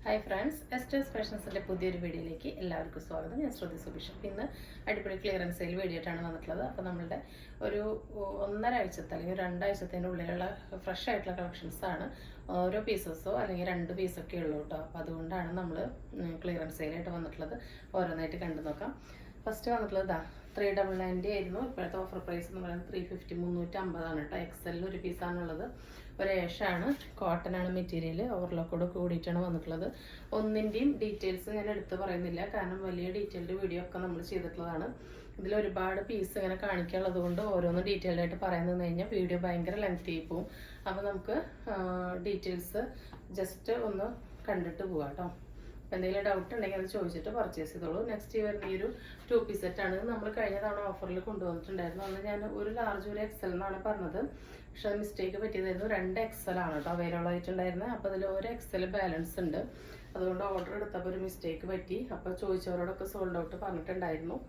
Hi friends, എസ്റ്റേഴ്സ് ഫാഷൻസിൻ്റെ പുതിയൊരു വീഡിയോയിലേക്ക് എല്ലാവർക്കും സ്വാഗതം. ഞാൻ ശ്രുതി സുബിഷ്. ഇന്ന് അടിപൊളി ക്ലിയറൻസ് സെയിൽ വീഡിയോ ആയിട്ടാണ് വന്നിട്ടുള്ളത്. അപ്പോൾ നമ്മളുടെ ഒരു ഒന്നര ആഴ്ചത്തെ അല്ലെങ്കിൽ രണ്ടാഴ്ചത്തിൻ്റെ ഉള്ളിലുള്ള ഫ്രഷ് ആയിട്ടുള്ള കളക്ഷൻസ് ആണ്. ഓരോ പീസസോ അല്ലെങ്കിൽ 2 പീസൊക്കെ ഉള്ളൂ കേട്ടോ. അപ്പോൾ അതുകൊണ്ടാണ് നമ്മൾ ക്ലിയറൻസ് സെയിലായിട്ട് വന്നിട്ടുള്ളത്. ഓരോന്നായിട്ട് കണ്ടു നോക്കാം. ഫസ്റ്റ് വന്നിട്ടുള്ളത് 399 ആയിരുന്നു. ഇപ്പോഴത്തെ ഓഫർ പ്രൈസ് എന്ന് പറയുന്നത് 350 350 കേട്ടോ. എക്സലിൽ ഒരു പീസാണുള്ളത്. ഒരു ഏഷാണ്, കോട്ടൺ ആണ് മെറ്റീരിയൽ, ഓവർലോക്കോട് കൂടിയിട്ടാണ് വന്നിട്ടുള്ളത്. ഒന്നിൻ്റെയും ഡീറ്റെയിൽസ് ഞാൻ എടുത്ത് പറയുന്നില്ല, കാരണം വലിയ ഡീറ്റെയിൽഡ് വീഡിയോ ഒക്കെ നമ്മൾ ചെയ്തിട്ടുള്ളതാണ്. ഇതിൽ ഒരുപാട് പീസ് ഇങ്ങനെ കാണിക്കാനുള്ളത് കൊണ്ട് ഓരോന്നും ഡീറ്റെയിൽഡ് ആയിട്ട് പറയാൻ നിന്ന് കഴിഞ്ഞാൽ വീഡിയോ ഭയങ്കര ലെങ്ത് ആയി പോവും. അപ്പോൾ നമുക്ക് ഡീറ്റെയിൽസ് ജസ്റ്റ് ഒന്ന് കണ്ടിട്ട് പോവാം കേട്ടോ. അപ്പോൾ എന്തെങ്കിലും ഡൗട്ട് ഉണ്ടെങ്കിൽ അത് ചോദിച്ചിട്ട് പർച്ചേസ് ചെയ്തോളൂ. നെക്സ്റ്റ് വരുന്ന ഈ ഒരു 2 പീസ് സെറ്റാണ്. നമ്മൾ കഴിഞ്ഞ തവണ ഓഫറിൽ കൊണ്ടുവന്നിട്ടുണ്ടായിരുന്നു. അന്ന് ഞാൻ ഒരു ലാർജ് ഒരു എക്സൽ എന്നാണ് പറഞ്ഞത്, പക്ഷെ അത് മിസ്റ്റേക്ക് പറ്റിയതായിരുന്നു. 2 എക്സൽ ആണ് കേട്ടോ അവൈലബിൾ ആയിട്ടുണ്ടായിരുന്നത്. അപ്പോൾ അതിൽ ഒരു എക്സൽ ബാലൻസ് ഉണ്ട്. അതുകൊണ്ട് ഓർഡർ എടുത്തപ്പോൾ ഒരു മിസ്റ്റേക്ക് പറ്റി. അപ്പോൾ ചോദിച്ചവരോടൊക്കെ സോൾഡ് ഔട്ട് പറഞ്ഞിട്ടുണ്ടായിരുന്നു.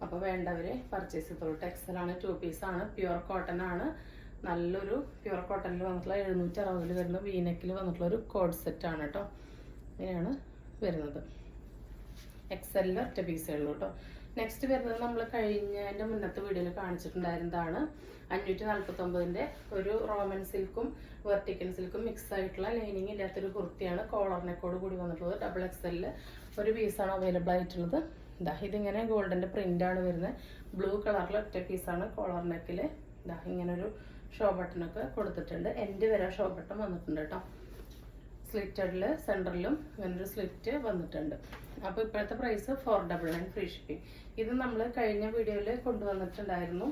അപ്പോൾ വേണ്ടവരെ പർച്ചേസ് ചെയ്തോളൂ. എക്സൽ ആണ്, 2 പീസ് ആണ്, പ്യുവർ കോട്ടൺ ആണ്. നല്ലൊരു പ്യുവർ കോട്ടണിൽ വന്നിട്ടുള്ള 760 വരുന്ന വീനെക്കിൽ വന്നിട്ടുള്ള ഒരു കോഡ് സെറ്റ് ആണ് കേട്ടോ. ഇങ്ങനെയാണ് വരുന്നത്. എക്സലിൽ ഒറ്റ പീസേ ഉള്ളൂ കേട്ടോ. നെക്സ്റ്റ് വരുന്നത് നമ്മൾ കഴിഞ്ഞതിൻ്റെ മുന്നത്തെ വീഡിയോയിൽ കാണിച്ചിട്ടുണ്ടായിരുന്നതാണ്. 549 ഒരു റോമൻ സിൽക്കും വെർട്ടിക്കൽ സിൽക്കും മിക്സ് ആയിട്ടുള്ള ലൈനിങ് ഇല്ലാത്തൊരു കുർത്തിയാണ്. കോളർ നെക്കോട് കൂടി വന്നിട്ടുള്ളത്. ഡബിൾ എക്സലിൽ ഒരു പീസാണ് അവൈലബിൾ ആയിട്ടുള്ളത്. ഇതിങ്ങനെ ഗോൾഡൻ്റെ പ്രിൻ്റാണ് വരുന്നത്. ബ്ലൂ കളറിൽ ഒറ്റ പീസാണ്. കോളർ നെക്കിൽ ഇങ്ങനൊരു ഷോ ബട്ടണൊക്കെ കൊടുത്തിട്ടുണ്ട്. എൻഡ് വരെ ഷോ ബട്ടൺ വന്നിട്ടുണ്ട് കേട്ടോ. സ്ലിറ്റഡിൽ സെൻറ്ററിലും ഇങ്ങനൊരു സ്ലിറ്റ് വന്നിട്ടുണ്ട്. അപ്പോൾ ഇപ്പോഴത്തെ പ്രൈസ് 499 ഫ്രീ ഷിപ്പിംഗ്. ഇത് നമ്മൾ കഴിഞ്ഞ വീഡിയോയിൽ കൊണ്ടുവന്നിട്ടുണ്ടായിരുന്നു.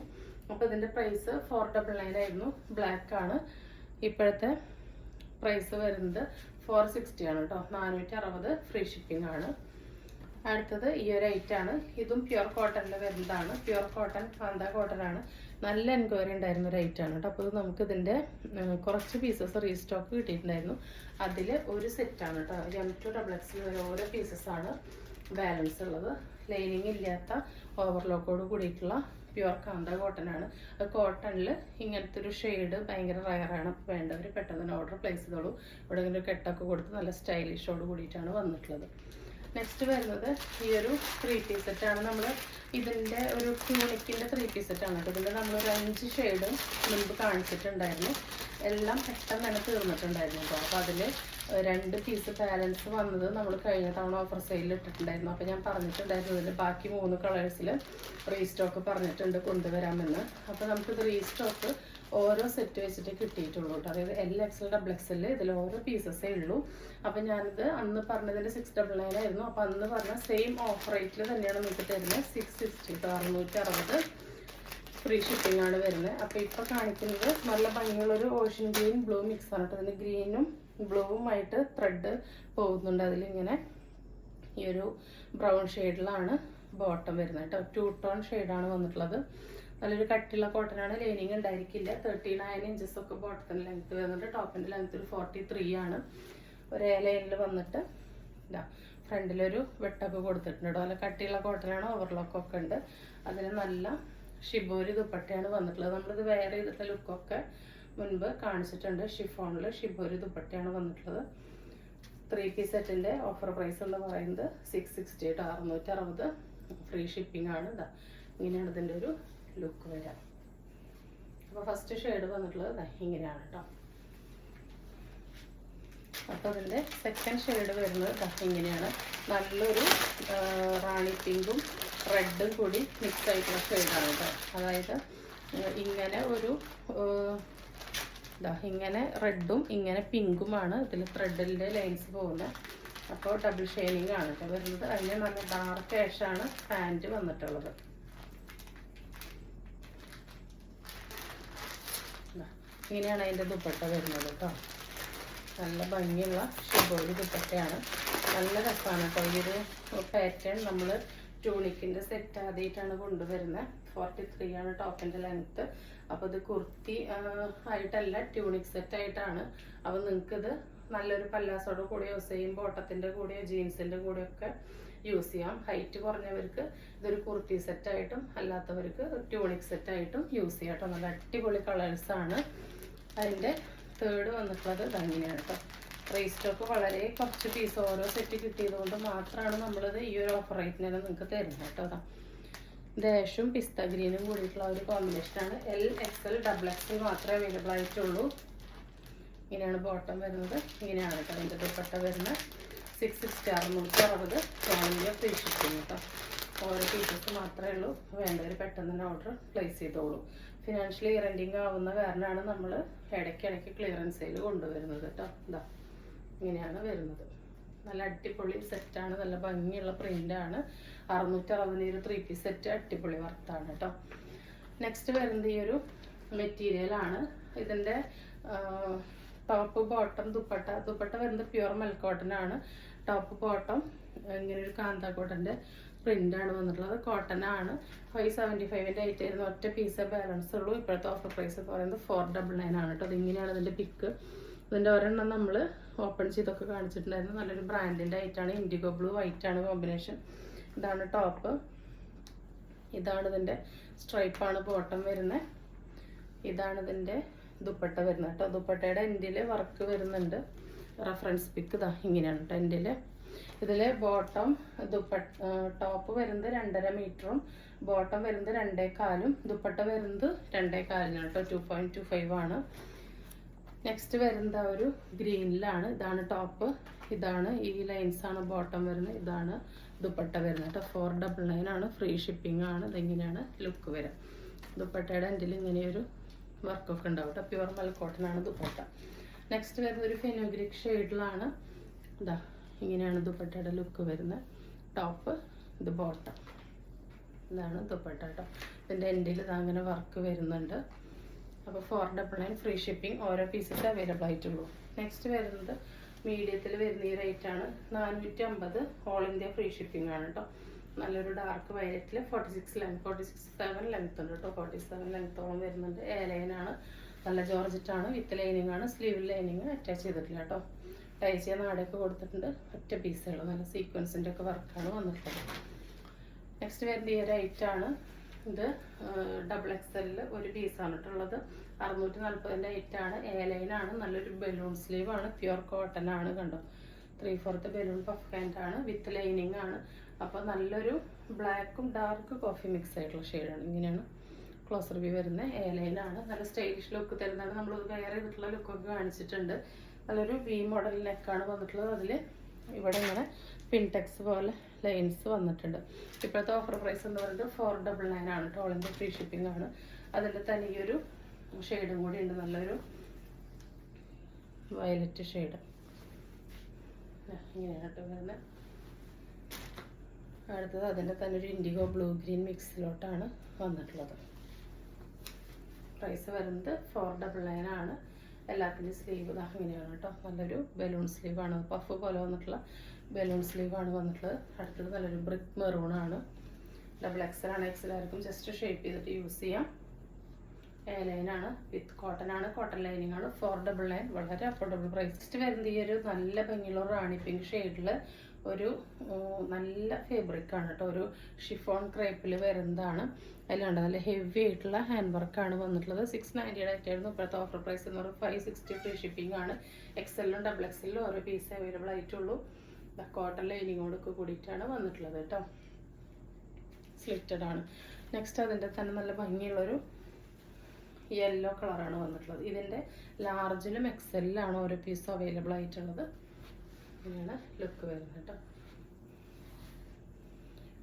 അപ്പോൾ ഇതിൻ്റെ പ്രൈസ് 499 ആയിരുന്നു. ബ്ലാക്ക് ആണ്. ഇപ്പോഴത്തെ പ്രൈസ് വരുന്നത് 460 ആണ് കേട്ടോ. 460 ഫ്രീ ഷിപ്പിംഗ് ആണ്. അടുത്തത് ഈ ഒരു ഐറ്റാണ്. ഇതും പ്യുവർ കോട്ടണിൽ വരുന്നതാണ്. പ്യുവർ കോട്ടൺ, കാന്ത കോട്ടൺ ആണ്. നല്ല എൻക്വയറി ഉണ്ടായിരുന്ന ഒരു ഐറ്റാണ് കേട്ടോ. അപ്പോൾ നമുക്ക് ഇതിൻ്റെ കുറച്ച് പീസസ് റീസ്റ്റോക്ക് കിട്ടിയിട്ടുണ്ടായിരുന്നു. അതിൽ ഒരു സെറ്റാണ് കേട്ടോ. M2 XXL വരെ ഓരോ പീസസ്സാണ് ബാലൻസ് ഉള്ളത്. ലൈനിങ് ഇല്ലാത്ത ഓവർലോക്കോട് കൂടിയിട്ടുള്ള പ്യുവർ കാന്ത കോട്ടൺ ആണ്. കോട്ടണിൽ ഇങ്ങനത്തെ ഒരു ഷെയ്ഡ് ഭയങ്കര റയറാണ്. അപ്പോൾ വേണ്ടവർ പെട്ടെന്ന് തന്നെ ഓർഡർ പ്ലേസ് ചെയ്തോളൂ. ഇവിടെ ഇങ്ങനെ ഒരു കെട്ടൊക്കെ കൊടുത്ത് നല്ല സ്റ്റൈലിഷോട് കൂടിയിട്ടാണ് വന്നിട്ടുള്ളത്. നെക്സ്റ്റ് വരുന്നത് ഈ ഒരു 3 പീസ് സെറ്റാണ്. നമ്മൾ ഇതിൻ്റെ ഒരു ട്യൂണിക്കിൻ്റെ 3 പീസ് സെറ്റാണ് കേട്ടോ. ഇതിൻ്റെ നമ്മളൊരു 5 ഷെയ്ഡ് മുൻപ് കാണിച്ചിട്ടുണ്ടായിരുന്നു. എല്ലാം പെട്ടെന്ന് തന്നെ തീർന്നിട്ടുണ്ടായിരുന്നു കേട്ടോ. അപ്പോൾ അതിൽ 2 പീസ് ബാലൻസ് വന്നത് നമ്മൾ കഴിഞ്ഞ തവണ ഓഫർ സെയിലിൽ ഇട്ടിട്ടുണ്ടായിരുന്നു. അപ്പോൾ ഞാൻ പറഞ്ഞിട്ടുണ്ടായിരുന്നു ഇതിൽ ബാക്കി 3 കളേഴ്സിൽ റീസ്റ്റോക്ക് പറഞ്ഞിട്ടുണ്ട് കൊണ്ടുവരാമെന്ന്. അപ്പോൾ നമുക്കിത് റീസ്റ്റോക്ക് ഓരോ സെറ്റ് വെച്ചിട്ട് കിട്ടിയിട്ടുള്ളൂ കേട്ടോ. അതായത് LXL XXL ഇതിൽ ഓരോ പീസസേ ഉള്ളൂ. അപ്പം ഞാനിത് അന്ന് പറഞ്ഞതിൻ്റെ 699 ആയിരുന്നു. അപ്പോൾ അന്ന് പറഞ്ഞ സെയിം ഓഫർ റേറ്റിൽ തന്നെയാണ് നമുക്ക് തരുന്നത്. 660 660 ഫ്രീ ഷിപ്പിംഗ് ആണ് വരുന്നത്. അപ്പോൾ ഇപ്പോൾ കാണിക്കുന്നത് നല്ല ഭംഗിയുള്ളൊരു ഓഷ്യൻ ഗ്രീൻ ബ്ലൂ മിക്സ് ആണ് കേട്ടോ. അതിന് ഗ്രീനും ബ്ലൂവുമായിട്ട് ത്രെഡ് പോകുന്നുണ്ട്. അതിലിങ്ങനെ ഈ ഒരു ബ്രൗൺ ഷെയ്ഡിലാണ് ബോട്ടം വരുന്നത് കേട്ടോ. 2 ടോൺ ഷെയ്ഡാണ് വന്നിട്ടുള്ളത്. നല്ലൊരു കട്ടിയുള്ള കോട്ടനാണ്. ലൈനിങ് ഉണ്ടായിരിക്കില്ല. 39 ഇഞ്ചസ് ഒക്കെ ബോട്ടത്തിൻ്റെ ലെങ്ത്ത് വരുന്നുണ്ട്. ടോപ്പിൻ്റെ ലെങ്ത്ത് ഒരു 43 ആണ്. ഒരു ലൈനിൽ വന്നിട്ട് ഫ്രണ്ടിലൊരു വെട്ടൊക്കെ കൊടുത്തിട്ടുണ്ട് കേട്ടോ. നല്ല കട്ടിയുള്ള കോട്ടനാണ്. ഓവർലോക്കൊക്കെ ഉണ്ട്. അതിന് നല്ല ഷിബോരി ദുപ്പട്ടയാണ് വന്നിട്ടുള്ളത്. നമ്മളിത് വെയർ ചെയ്തിട്ടുള്ള ലുക്കൊക്കെ മുൻപ് കാണിച്ചിട്ടുണ്ട്. ഷിഫോണിൽ ഷിബോരി ദുപ്പട്ടയാണ് വന്നിട്ടുള്ളത്. 3 പീസ് സെറ്റിൻ്റെ ഓഫർ പ്രൈസ് എന്ന് പറയുന്നത് 660 കേട്ടോ. 660 ഫ്രീ ഷിപ്പിംഗ് ആണ്. ഇങ്ങനെയാണ് ഇതിൻ്റെ ഒരു ലുക്ക് വരാം. അപ്പോൾ ഫസ്റ്റ് ഷെയ്ഡ് വന്നിട്ടുള്ളത് ഇങ്ങനെയാണ് കേട്ടോ. അപ്പോൾ അതിൻ്റെ സെക്കൻഡ് ഷെയ്ഡ് വരുന്നത് ഇങ്ങനെയാണ്. നല്ലൊരു റാണി പിങ്കും റെഡും കൂടി മിക്സ് ആയിട്ടുള്ള ഷെയ്ഡാണ് കേട്ടോ. അതായത് ഇങ്ങനെ ഒരു ഇങ്ങനെ റെഡും ഇങ്ങനെ പിങ്കുമാണ് ഇതിൽ ത്രെഡിൻ്റെ ലൈൻസ് പോകുന്നത്. അപ്പോൾ ഡബിൾ ഷെയ്ഡിങ് ആണ് കേട്ടോ വരുന്നത്. അതിന് നല്ല ഡാർക്ക് ആഷാണ് പാൻറ്റ് വന്നിട്ടുള്ളത്. ഇങ്ങനെയാണ് അതിൻ്റെ ദുപ്പട്ട വരുന്നത് കേട്ടോ. നല്ല ഭംഗിയുള്ള ഷിബോരി ദുപ്പട്ടയാണ്. നല്ല രസമാണ് കേട്ടോ. ഈ ഒരു പാറ്റേൺ നമ്മൾ ട്യൂണിക്കിൻ്റെ സെറ്റ് ആദ്യമായിട്ടാണ് കൊണ്ടുവരുന്നത്. 43 ആണ് ടോപ്പിൻ്റെ ലെങ്ത്ത്. അപ്പോൾ ഇത് കുർത്തി ആയിട്ടല്ല, ട്യൂണിക് സെറ്റായിട്ടാണ്. അപ്പോൾ നിങ്ങൾക്കിത് നല്ലൊരു പല്ലാസോടെ കൂടെ യൂസ് ചെയ്യും, ബോട്ടത്തിൻ്റെ കൂടെയോ ജീൻസിൻ്റെ കൂടെയൊക്കെ യൂസ് ചെയ്യാം. ഹൈറ്റ് കുറഞ്ഞവർക്ക് ഇതൊരു കുർത്തി സെറ്റായിട്ടും അല്ലാത്തവർക്ക് ട്യൂണിക് സെറ്റായിട്ടും യൂസ് ചെയ്യാം കേട്ടോ. നല്ല അടിപൊളി കളേഴ്സാണ്. അതിൻ്റെ തേർഡ് വന്നിട്ടുള്ളത് ഇതങ്ങനെയാണ് കേട്ടോ. റീസ്റ്റോക്ക് വളരെ കുറച്ച് പീസ് ഓരോ സെറ്റ് കിട്ടിയത് കൊണ്ട് മാത്രമാണ് നമ്മളിത് ഈ ഒരു ഓഫർ റേറ്റിന് തന്നെ നിങ്ങൾക്ക് തരുന്നത് കേട്ടോ. അതാ ദേശും പിസ്ത ഗ്രീനും കൂടിയിട്ടുള്ള ഒരു കോമ്പിനേഷനാണ്. LXL XXL മാത്രമേ അവൈലബിൾ ആയിട്ടുള്ളൂ. ഇങ്ങനെയാണ് ബോട്ടം വരുന്നത്. ഇങ്ങനെയാണ് കേട്ടോ അതിൻ്റെ ദുപ്പട്ട വരുന്നത്. 660 660 ഓൺലി ഫ്രീ ഷിപ്പിംഗ് കേട്ടോ. ഓരോ പീസസ് മാത്രമേ ഉള്ളൂ. വേണ്ടവർ പെട്ടെന്ന് തന്നെ ഓർഡർ പ്ലേസ് ചെയ്തോളൂ. ഫിനാൻഷ്യലി റെൻറ്റിങ് ആവുന്ന കാരണമാണ് നമ്മൾ ഇടയ്ക്കിടയ്ക്ക് ക്ലിയറൻസ് സെയിൽ കൊണ്ടുവരുന്നത് കേട്ടോ. ഇതാ ഇങ്ങനെയാണ് വരുന്നത്. നല്ല അടിപൊളി സെറ്റാണ്. നല്ല ഭംഗിയുള്ള പ്രിൻ്റാണ്. 660 ഒരു 3 പീസ് സെറ്റ് അടിപൊളി വർത്താണ് കേട്ടോ. നെക്സ്റ്റ് വരുന്നത് ഈ ഒരു മെറ്റീരിയലാണ്. ഇതിൻ്റെ ടോപ്പ് ബോട്ടം ദുപ്പട്ട വരുന്നത് പ്യുവർ മെൽക്കോട്ടനാണ്. ടോപ്പ് ബോട്ടം ഇങ്ങനെ ഒരു കാന്ത കോട്ടൻ്റെ പ്രിൻ്റാണ് വന്നിട്ടുള്ളത്. കോട്ടനാണ്. 575 റേറ്റ് ആയിരുന്നു. ഒറ്റ പീസ് ബാലൻസ് ഉള്ളൂ. ഇപ്പോഴത്തെ ഓഫർ പ്രൈസ് എന്ന് പറയുന്നത് 499 ആണ് കേട്ടോ. അതിങ്ങനെയാണ് ഇതിൻ്റെ പിക്ക്. ഇതിൻ്റെ ഒരെണ്ണം നമ്മൾ ഓപ്പൺ ചെയ്തൊക്കെ കാണിച്ചിട്ടുണ്ടായിരുന്നു. നല്ലൊരു ബ്രാൻഡിൻ്റെ ആയിട്ടാണ്. ഇൻഡിഗോ ബ്ലൂ വൈറ്റ് ആണ് കോമ്പിനേഷൻ. ഇതാണ് ടോപ്പ്. ഇതാണ് ഇതിൻ്റെ സ്ട്രൈപ്പാണ് ബോട്ടം വരുന്നത്. ഇതാണ് ഇതിൻ്റെ ദുപ്പട്ട വരുന്നത് കേട്ടോ. ദുപ്പട്ടയുടെ എൻഡിൽ വർക്ക് വരുന്നുണ്ട്. റെഫറൻസ് പിക്ക് ഇതാ ഇങ്ങനെയാണ് കേട്ടോ എൻഡിൽ. ഇതിൽ ബോട്ടം ടോപ്പ് വരുന്നത് 2.5 മീറ്ററും ബോട്ടം വരുന്നത് 2.25 ദുപ്പട്ട വരുന്നത് 2.25 കേട്ടോ. 2.25 ആണ്. നെക്സ്റ്റ് വരുന്നത് ഒരു ഗ്രീനിലാണ്. ഇതാണ് ടോപ്പ്. ഇതാണ് ഈ ലൈൻസ് ആണ് ബോട്ടം വരുന്നത്. ഇതാണ് ദുപ്പട്ട വരുന്നത് കേട്ടോ. 499 ആണ്. ഫ്രീ ഷിപ്പിംഗ് ആണ്. ഇതെങ്ങനെയാണ് ലുക്ക് വരിക. ദുപ്പട്ടയുടെ എൻഡിൽ ഇങ്ങനെയൊരു വർക്കൊക്കെ ഉണ്ടാവും കേട്ടോ. പ്യുവർ മൽക്കോട്ടൺ ആണ് ദുപ്പട്ട. നെക്സ്റ്റ് വരുന്നത് ഒരു ഫെനുഗ്രിക് ഷെയ്ഡിലാണ്. ഇതാ ഇങ്ങനെയാണ് ദുപ്പട്ടയുടെ ലുക്ക് വരുന്നത്. ടോപ്പ് ഇത് ബോട്ടം. ഇതാണ് ദുപ്പട്ട കേട്ടോ. ഇതിൻ്റെ എൻഡിൽ ഇത് അങ്ങനെ വർക്ക് വരുന്നുണ്ട്. അപ്പോൾ 499 ഫ്രീ ഷിപ്പിംഗ്. ഓരോ പീസസ് അവൈലബിൾ ആയിട്ടുള്ളൂ. നെക്സ്റ്റ് വരുന്നത് മീഡിയത്തിൽ വരുന്ന ഈ റേറ്റാണ്. 450 ഓൾ ഇന്ത്യ ഫ്രീ ഷിപ്പിംഗ് ആണ് കേട്ടോ. നല്ലൊരു ഡാർക്ക് വയലറ്റിൽ 47 ലെങ്ത് ഉണ്ട് കേട്ടോ. 47 ലെങ്ത്തോളം വരുന്നുണ്ട്. ലൈനാണ്. നല്ല ജോർജറ്റാണ്. വിത്ത് ലൈനിങ് ആണ്. സ്ലീവ് ലൈനിങ് അറ്റാച്ച് ചെയ്തിട്ടില്ല കേട്ടോ. ടൈ ചെയ്യാൻ നാടൊക്കെ കൊടുത്തിട്ടുണ്ട്. ഒറ്റ പീസുകൾ. നല്ല സീക്വൻസിൻ്റെ ഒക്കെ വർക്കാണ് വന്നിട്ടുള്ളത്. നെക്സ്റ്റ് വരുന്ന ഈ ഒരു ഐറ്റാണ്. ഇത് XXL ഒരു പീസാണ് കേട്ടുള്ളത്. 640 ഐറ്റാണ്. ലൈനാണ്. നല്ലൊരു ബലൂൺ സ്ലീവാണ്. പ്യുവർ കോട്ടൺ ആണ് കണ്ടോ. 3/4 ബലൂൺ പഫ് ഹാൻഡ് ആണ്. വിത്ത് ലൈനിങ് ആണ്. അപ്പോൾ നല്ലൊരു ബ്ലാക്കും ഡാർക്ക് കോഫി മിക്സ് ആയിട്ടുള്ള ഷെയ്ഡാണ്. ഇങ്ങനെയാണ് ക്ലോസർ വ്യൂ വരുന്നത്. ലൈനാണ്. നല്ല സ്റ്റൈലിഷ് ലുക്ക് തരുന്നതാണ്. നമ്മൾ വെയർ ചെയ്തിട്ടുള്ള ലുക്കൊക്കെ കാണിച്ചിട്ടുണ്ട്. നല്ലൊരു വി മോഡൽ നെക്കാണ് വന്നിട്ടുള്ളത്. അതിൽ ഇവിടെ ഇങ്ങനെ പിൻടെക്സ് പോലെ ലൈൻസ് വന്നിട്ടുണ്ട്. ഇപ്പോഴത്തെ ഓഫർ പ്രൈസ് എന്ന് പറയുന്നത് 499 ആണ്. ടോളിൻ്റെ ഫ്രീ ഷിപ്പിംഗ് ആണ്. അതിൽ തന്നെ ഈ ഒരു ഷെയ്ഡും കൂടി ഉണ്ട്. നല്ലൊരു വയലറ്റ് ഷെയ്ഡ്. ഇങ്ങനെയാണ് കേട്ടോ വരുന്നത്. അടുത്തത് അതിൻ്റെ തന്നെ ഒരു ഇൻഡിഗോ ബ്ലൂ ഗ്രീൻ മിക്സിലോട്ടാണ് വന്നിട്ടുള്ളത്. പ്രൈസ് വരുന്നത് 499 ആണ്. എല്ലാത്തിൻ്റെയും സ്ലീവ് ഇതാ ഇങ്ങനെയാണ് കേട്ടോ. നല്ലൊരു ബലൂൺ സ്ലീവാണ്. പഫ് പോലെ വന്നിട്ടുള്ള ബലൂൺ സ്ലീവാണ് വന്നിട്ടുള്ളത്. അടുത്തത് നല്ലൊരു ബ്രിക്ക് മെറൂണാണ്. XXL ആണ്. XL ആയിരിക്കും. ജസ്റ്റ് ഷേപ്പ് ചെയ്തിട്ട് യൂസ് ചെയ്യാം. ലൈനാണ്. വിത്ത് കോട്ടൺ ആണ്. കോട്ടൺ ലൈനിങ് ആണ്. 499 വളരെ അഫോർഡബിൾ പ്രൈസ്. നെക്സ്റ്റ് വരുന്നത് ഈ ഒരു നല്ല ഭംഗിയുള്ള റാണി പിങ്ക് ഷെയ്ഡിൽ ഒരു നല്ല ഫാബ്രിക് ആണ് കേട്ടോ. ഒരു ഷിഫോൺ ക്രേപ്പിൽ വരുന്നതാണ്. അതിലുണ്ട് നല്ല ഹെവി ആയിട്ടുള്ള ഹാൻഡ് വർക്കാണ് വന്നിട്ടുള്ളത്. 690 ആയിട്ടായിരുന്നു. ഇപ്പോഴത്തെ ഓഫർ പ്രൈസ് എന്ന് പറയുന്നത് 560 ഫ്രീ ഷിപ്പിംഗ് ആണ്. XL ഉം XXL ഓരോ പീസ് അവൈലബിൾ ആയിട്ടുള്ളൂ. കോട്ടൺ ലൈനിങ്ങോടൊക്കെ കൂടിയിട്ടാണ് വന്നിട്ടുള്ളത് കേട്ടോ. സ്ലിറ്റഡ് ആണ്. നെക്സ്റ്റ് അതിൻ്റെ തന്നെ നല്ല ഭംഗിയുള്ളൊരു യെല്ലോ കളറാണ് വന്നിട്ടുള്ളത്. ഇതിൻ്റെ ലാർജിലും XL-ലാണ് ഓരോ പീസ് അവൈലബിൾ ആയിട്ടുള്ളത്. ഇങ്ങനെയാണ് ലുക്ക് വരുന്നത് കേട്ടോ.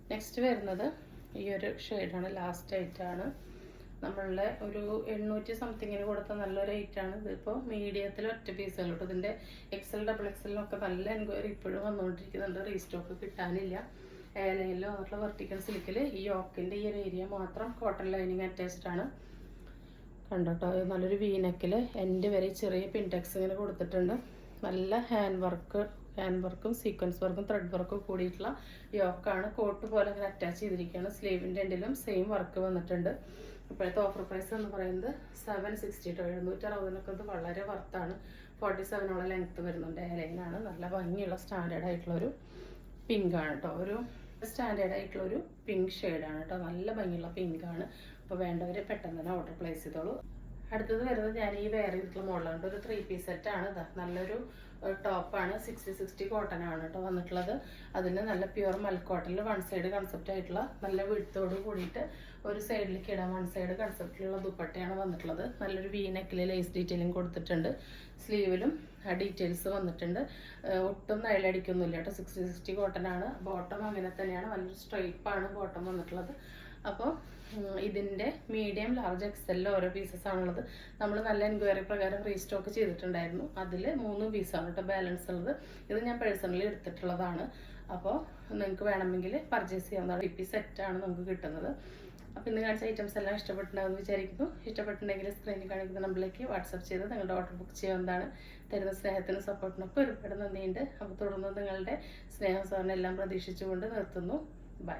നെക്സ്റ്റ് വരുന്നത് ഈ ഒരു ഷെയ്ഡാണ്. ലാസ്റ്റ് ഐറ്റാണ്. നമ്മളുടെ ഒരു 800 സംതിങ്ങിന് കൊടുത്ത നല്ലൊരു ഐറ്റാണ്. ഇതിപ്പോൾ മീഡിയത്തിൽ ഒറ്റ പീസുകൾ കേട്ടോ. ഇതിൻ്റെ XL XXL നല്ല എൻക്വയറി ഇപ്പോഴും വന്നുകൊണ്ടിരിക്കുന്നുണ്ട്. റീസ്റ്റോക്ക് കിട്ടാനില്ല. ലൈനിൽ വന്നിട്ടുള്ള വെർട്ടിക്കൽ സിൽക്കിൽ ഈ യോക്കിൻ്റെ ഈ ഒരു ഏരിയ മാത്രം കോട്ടൺ ലൈനിങ് അറ്റാച്ച്ഡ് ആണ്. കണ്ടോട്ടോ. നല്ലൊരു വീനെക്കിൽ എൻഡ് വരെ ചെറിയ പിൻടെക്സ് ഇങ്ങനെ കൊടുത്തിട്ടുണ്ട്. നല്ല ഹാൻഡ് വർക്കും സീക്വൻസ് വർക്കും ത്രെഡ് വർക്കും കൂടിയിട്ടുള്ള യോക്കാണ്. കോട്ട് പോലെ ഇങ്ങനെ അറ്റാച്ച് ചെയ്തിരിക്കുകയാണ്. സ്ലീവിൻ്റെ എൻഡിലും സെയിം വർക്ക് വന്നിട്ടുണ്ട്. ഇപ്പോഴത്തെ ഓഫർ പ്രൈസ് എന്ന് പറയുന്നത് 760 കേട്ടോ. 760 ഇത് വളരെ വർത്താണ്. 47 ലെങ്ത്ത് വരുന്നുണ്ട്. ലൈനാണ്. നല്ല ഭംഗിയുള്ള സ്റ്റാൻഡേർഡ് ആയിട്ടുള്ളൊരു പിങ്ക് ആണ് കേട്ടോ. ഒരു സ്റ്റാൻഡേർഡ് ആയിട്ടുള്ളൊരു പിങ്ക് ഷെയ്ഡാണ് കേട്ടോ. നല്ല ഭംഗിയുള്ള പിങ്ക് ആണ്. അപ്പോൾ വേണ്ടവർ പെട്ടെന്ന് തന്നെ ഓർഡർ പ്ലേസ് ചെയ്തോളൂ. അടുത്തത് വരുന്നത് ഞാൻ ഈ വെയർ ചെയ്തിട്ടുള്ള മോഡലാണ്. ഒരു 3 പീസ് സെറ്റാണ്. ഇതാ നല്ലൊരു ടോപ്പാണ്. 60 കോട്ടൺ ആണ് കേട്ടോ വന്നിട്ടുള്ളത്. അതിന് നല്ല പ്യുവർ മൽക്കോട്ടണിൽ വൺ സൈഡ് കൺസെപ്റ്റ് ആയിട്ടുള്ള നല്ല വിടുത്തോട് കൂടിയിട്ട് ഒരു സൈഡിലേക്ക് ഇടാൻ വൺ സൈഡ് കൺസെപ്റ്റിലുള്ള ദുപ്പട്ടയാണ് വന്നിട്ടുള്ളത്. നല്ലൊരു വി നെക്കിൽ ലേസ് ഡീറ്റെയിലിംഗ് കൊടുത്തിട്ടുണ്ട്. സ്ലീവിലും ഡീറ്റെയിൽസ് വന്നിട്ടുണ്ട്. ഒട്ടും നയലടിക്കൊന്നുമില്ല കേട്ടോ. 60 കോട്ടൺ ആണ്. ബോട്ടം അങ്ങനെ തന്നെയാണ്, നല്ലൊരു സ്ട്രൈപ്പാണ് ബോട്ടം വന്നിട്ടുള്ളത്. അപ്പോൾ ഇതിൻ്റെ മീഡിയം ലാർജ് എക്സെല്ലിൽ ഓരോ പീസസ് ആണുള്ളത്. നമ്മൾ നല്ല എൻക്വയറി പ്രകാരം റീസ്റ്റോക്ക് ചെയ്തിട്ടുണ്ടായിരുന്നു. അതിൽ 3 പീസാണ് കേട്ടോ ബാലൻസ് ഉള്ളത്. ഇത് ഞാൻ പേഴ്സണലി എടുത്തിട്ടുള്ളതാണ്. അപ്പോൾ നിങ്ങൾക്ക് വേണമെങ്കിൽ പർച്ചേസ് ചെയ്യാവുന്നതാണ്. DP സെറ്റാണ് നമുക്ക് കിട്ടുന്നത്. അപ്പോൾ ഇന്ന് കാണിച്ച ഐറ്റംസ് എല്ലാം ഇഷ്ടപ്പെട്ടിട്ടുണ്ടാകുമെന്ന് വിചാരിക്കുന്നു. ഇഷ്ടപ്പെട്ടിട്ടുണ്ടെങ്കിൽ സ്ക്രീനിൽ കാണിക്കുന്ന നമ്പറിലേക്ക് വാട്സപ്പ് ചെയ്ത് നിങ്ങളുടെ ഓർഡർ ബുക്ക് ചെയ്യാവുന്നതാണ്. തരുന്ന സ്നേഹത്തിനും സപ്പോർട്ടിനൊക്കെ ഒരുപാട് നന്ദിയുണ്ട്. അപ്പോൾ തുടർന്ന് നിങ്ങളുടെ സ്നേഹം സാറിനെല്ലാം പ്രതീക്ഷിച്ചുകൊണ്ട് നിർത്തുന്നു. ബൈ.